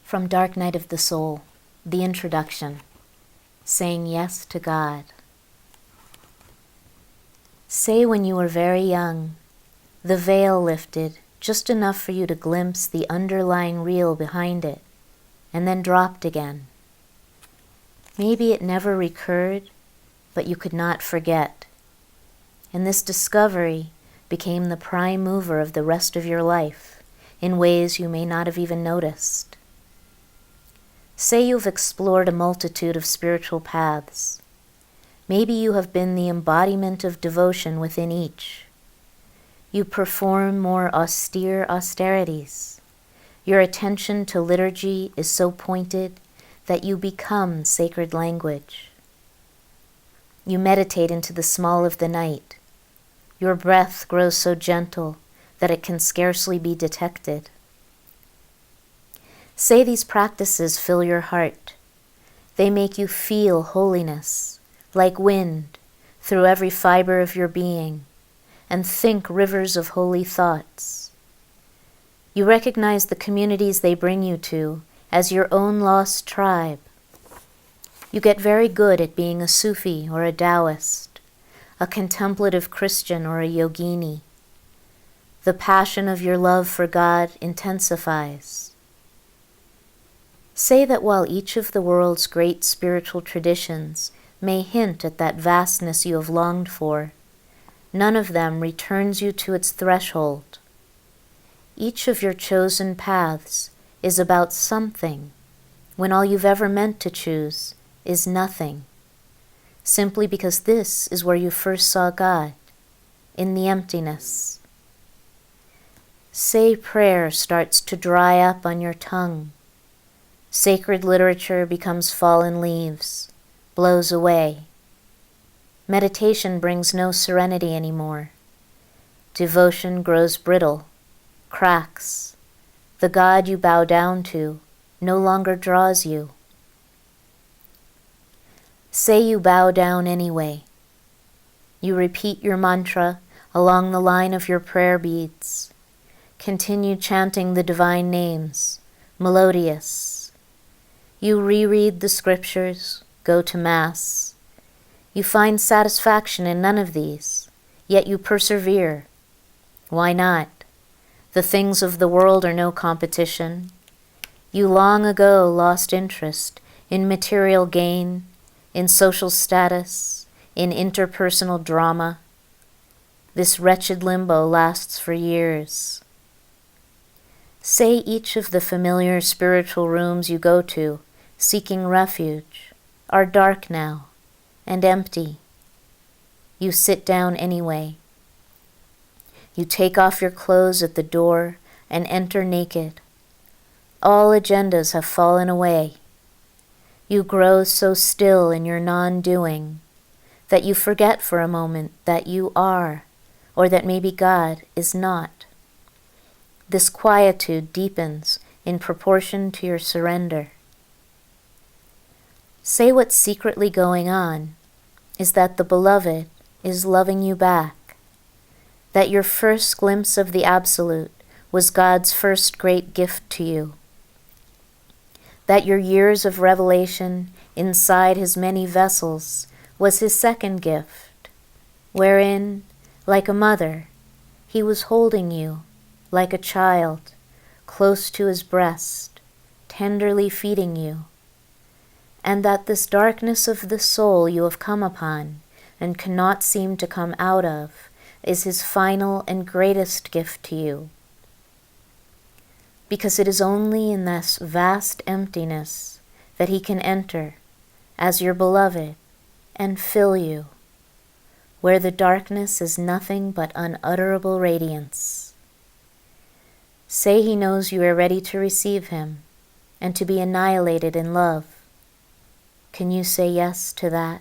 From Dark Night of the Soul, the introduction, saying yes to God. Say when you were very young, the veil lifted just enough for you to glimpse the underlying real behind it, and then dropped again. Maybe it never recurred, but you could not forget. And this discovery became the prime mover of the rest of your life in ways you may not have even noticed. Say you've explored a multitude of spiritual paths. Maybe you have been the embodiment of devotion within each. You perform more austere austerities. Your attention to liturgy is so pointed that you become sacred language. You meditate into the small of the night. Your breath grows so gentle that it can scarcely be detected. Say these practices fill your heart. They make you feel holiness, like wind, through every fiber of your being, and think rivers of holy thoughts. You recognize the communities they bring you to as your own lost tribe. You get very good at being a Sufi or a Taoist, a contemplative Christian or a yogini. The passion of your love for God intensifies. Say that while each of the world's great spiritual traditions may hint at that vastness you have longed for, none of them returns you to its threshold. Each of your chosen paths is about something, when all you've ever meant to choose is nothing, simply because this is where you first saw God, in the emptiness. Say prayer starts to dry up on your tongue. Sacred literature becomes fallen leaves, blows away. Meditation brings no serenity anymore. Devotion grows brittle, cracks. The God you bow down to no longer draws you. Say you bow down anyway. You repeat your mantra along the line of your prayer beads. Continue chanting the divine names, melodious. You reread the scriptures, go to Mass. You find satisfaction in none of these, yet you persevere. Why not? The things of the world are no competition. You long ago lost interest in material gain, in social status, in interpersonal drama. This wretched limbo lasts for years. Say each of the familiar spiritual rooms you go to, seeking refuge, are dark now and empty. You sit down anyway. You take off your clothes at the door and enter naked. All agendas have fallen away. You grow so still in your non-doing that you forget for a moment that you are, or that maybe God is not. This quietude deepens in proportion to your surrender. Say what's secretly going on is that the Beloved is loving you back, that your first glimpse of the Absolute was God's first great gift to you, that your years of revelation inside His many vessels was His second gift, wherein, like a mother, He was holding you, like a child, close to His breast, tenderly feeding you, and that this darkness of the soul you have come upon and cannot seem to come out of is His final and greatest gift to you. Because it is only in this vast emptiness that He can enter as your Beloved and fill you, where the darkness is nothing but unutterable radiance. Say He knows you are ready to receive Him and to be annihilated in love. Can you say yes to that?